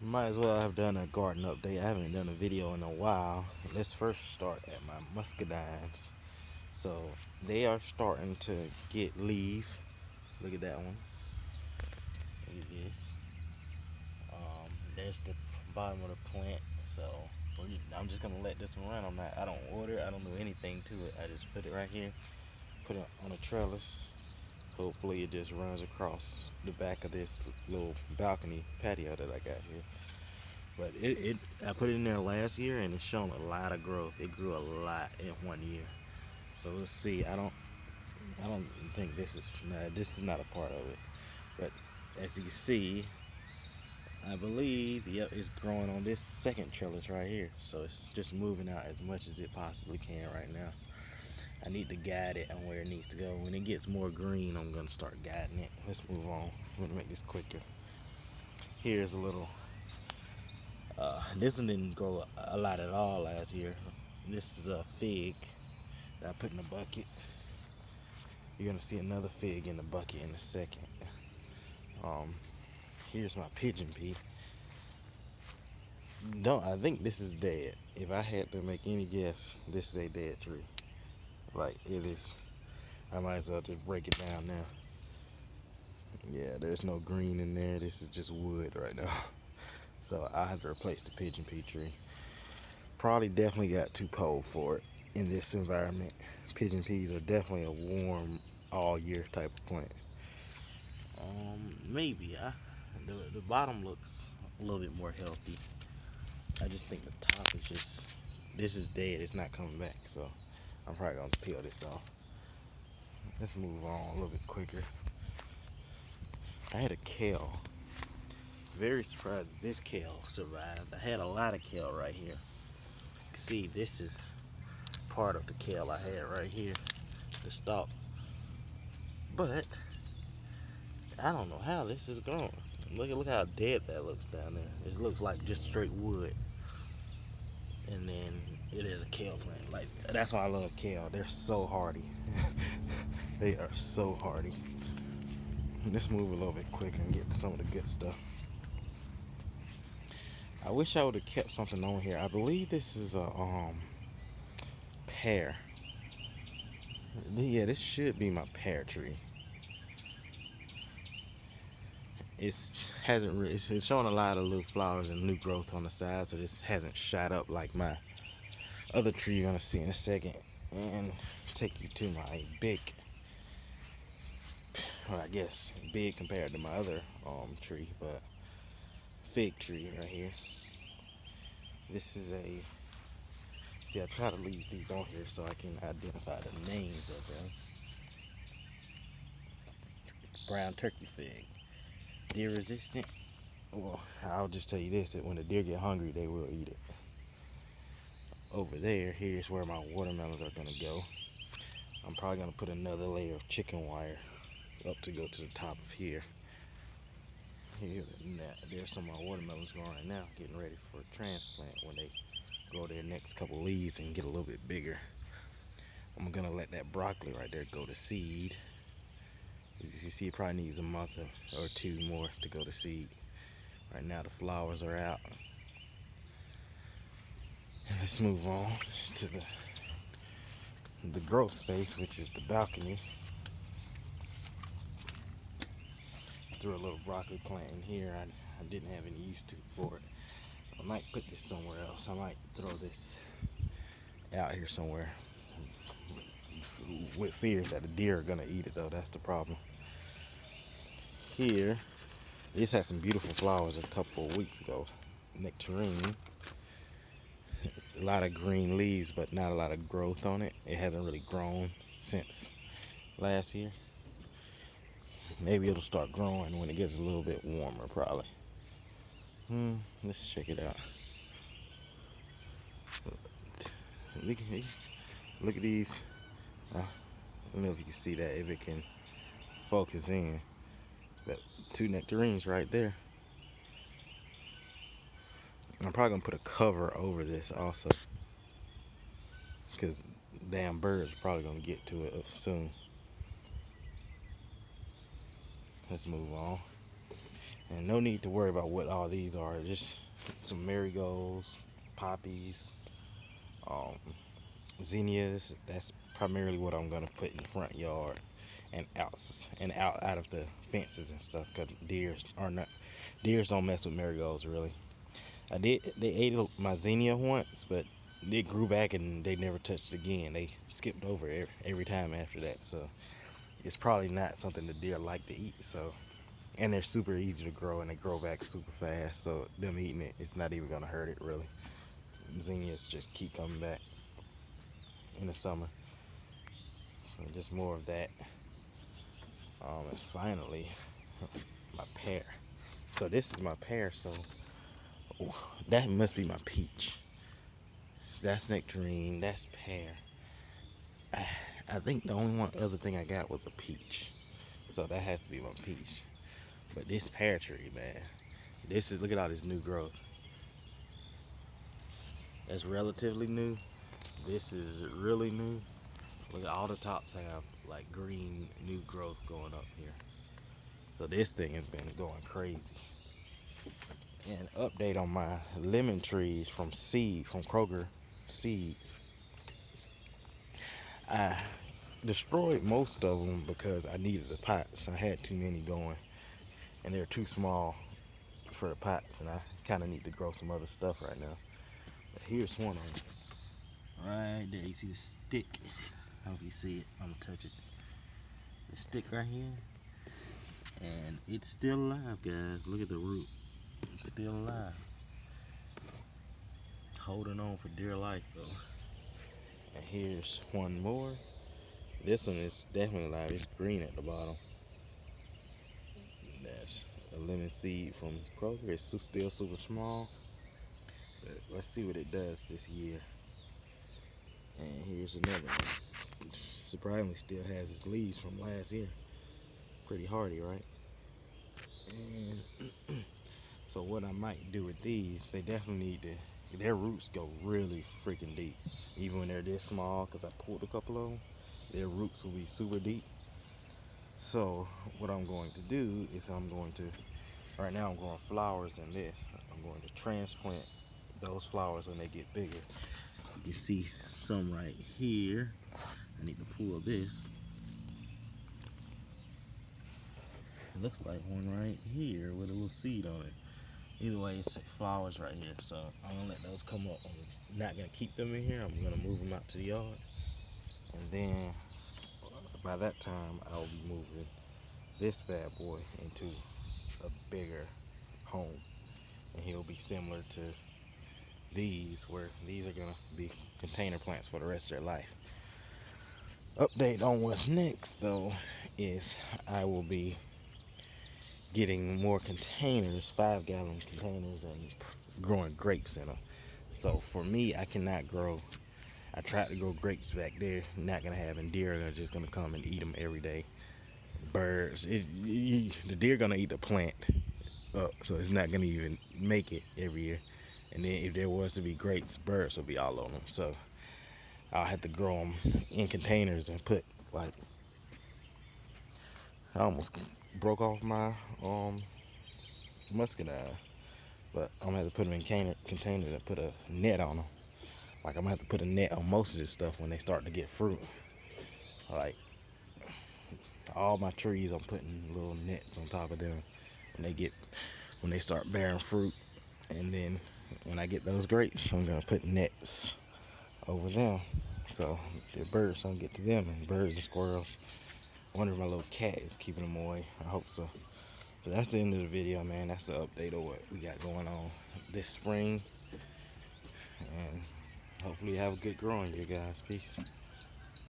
Might as well have done a garden update. I haven't done a video in a while. Let's first start at my muscadines. So they are starting to get leaf. Look at that one. Look at this. There's the bottom of the plant. So I'm just gonna let this one run. I don't water it. I don't do anything to it. I just put it right here. Put it on a trellis. Hopefully it just runs across the back of this little balcony patio that I got here. But I put it in there last year and it's shown a lot of growth. It grew a lot in 1 year. So we'll see. I don't think this is not a part of it. But as you can see, I believe yep, it's growing on this second trellis right here. So it's just moving out as much as it possibly can right now. I need to guide it on where it needs to go. When it gets more green, I'm gonna start guiding it. Let's move on. I'm gonna make this quicker. Here's a little. This one didn't grow a lot at all last year. This is a fig that I put in a bucket. You're gonna see another fig in the bucket in a second. Um, Here's my pigeon pea. Don't I think this is dead? If I had to make any guess, this is a dead tree. Like it is. I might as well just break it down now. Yeah, there's no green in there. This is just wood right now. So I have to replace the pigeon pea tree. Probably definitely got too cold for it in this environment. Pigeon peas are definitely a warm all year type of plant. Maybe the bottom looks a little bit more healthy. I just think the top is just this is dead. It's not coming back. So I'm probably gonna peel this off. Let's move on a little bit quicker. I had a kale. Very surprised this kale survived. I had a lot of kale right here. See, this is part of the kale I had right here, the stalk. But I don't know how this is growing. Look how dead that looks down there. It looks like just straight wood. And then it is a kale plant. Like that's why I love kale. They're so hardy. They are so hardy. Let's move a little bit quicker and get to some of the good stuff. I wish I would have kept something on here. I believe this is a pear. Yeah, this should be my pear tree. It's showing a lot of little flowers and new growth on the side, so this hasn't shot up like my other tree you're gonna see in a second, and take you to my big, well, I guess big compared to my other tree, but fig tree right here. This is a see. I try to leave these on here so I can identify the names of them. Brown turkey fig, deer resistant. Well, I'll just tell you this: that when the deer get hungry, they will eat it. Over there, here's where my watermelons are gonna go. I'm probably gonna put another layer of chicken wire up to go to the top of here. There's some of my watermelons going right now, getting ready for a transplant when they grow their next couple leaves and get a little bit bigger. I'm gonna let that broccoli right there go to seed. As you see, it probably needs a month or two more to go to seed. Right now the flowers are out. And let's move on to the growth space, which is the balcony. Threw a little broccoli plant in here. I didn't have any use for it. I might put this somewhere else. I might throw this out here somewhere. With fears that the deer are gonna eat it though. That's the problem. Here, this had some beautiful flowers a couple of weeks ago. Nectarine. A lot of green leaves, but not a lot of growth on it. It hasn't really grown since last year. Maybe it'll start growing when it gets a little bit warmer, probably. Let's check it out. Look at these. I don't know if you can see that, if it can focus in. But two nectarines right there. I'm probably gonna put a cover over this also, because damn birds are probably gonna get to it soon. Let's move on. And no need to worry about what all these are. Just some marigolds, poppies, um, zinnias. That's primarily what I'm gonna put in the front yard and out of the fences and stuff. Cause deers don't mess with marigolds really. They ate my zinnia once, but it grew back and they never touched it again. They skipped over every time after that. So it's probably not something the deer like to eat. So, and they're super easy to grow and they grow back super fast. So them eating it's not even gonna hurt it really. Zinnias just keep coming back in the summer. So just more of that. And finally, my pear. So this is my pear. So that must be my peach. That's nectarine. That's pear. I think the only one other thing I got was a peach. So that has to be my peach. But this pear tree, man. Look at all this new growth. That's relatively new. This is really new. Look at all the tops have like green new growth going up here. So this thing has been going crazy. And update on my lemon trees from Kroger seed. I destroyed most of them because I needed the pots. I had too many going and they're too small for the pots, and I kind of need to grow some other stuff right now. But here's one of them. Right there, you see the stick. I hope you see it. I'm gonna touch it. The stick right here. And it's still alive, guys. Look at the root. It's still alive. Holding on for dear life, though. And here's one more. This one is definitely alive. It's green at the bottom. That's a lemon seed from Kroger. It's still super small. But let's see what it does this year. And here's another one. Surprisingly still has its leaves from last year. Pretty hardy, right? And so what I might do with these, they definitely need to, their roots go really freaking deep. Even when they're this small, because I pulled a couple of them, their roots will be super deep. So what I'm going to do is right now I'm growing flowers in this. I'm going to transplant those flowers when they get bigger. You can see some right here. I need to pull this. It looks like one right here with a little seed on it. Either way, it's flowers right here. So I'm gonna let those come up. I'm not gonna keep them in here. I'm gonna move them out to the yard. And then by that time, I'll be moving this bad boy into a bigger home. And he'll be similar to these, where these are gonna be container plants for the rest of their life. Update on what's next though is I will be getting more containers, 5-gallon containers, and growing grapes in them. So for me, I cannot grow. I tried to grow grapes back there. Not gonna have, and deer are just gonna come and eat them every day. Birds, the deer gonna eat the plant up, so it's not gonna even make it every year. And then if there was to be grapes, birds will be all on them. So I'll have to grow them in containers and put like. I almost broke off my muscadine, but I'm gonna have to put them in containers and put a net on them. Like I'm gonna have to put a net on most of this stuff when they start to get fruit. Like all my trees, I'm putting little nets on top of them when they start bearing fruit. And then when I get those grapes, I'm gonna put nets over them so the birds don't get to them, and birds and squirrels. I wonder if my little cat is keeping them away. I hope so. But that's the end of the video, man. That's the update of what we got going on this spring. And hopefully you have a good growing year, guys. Peace.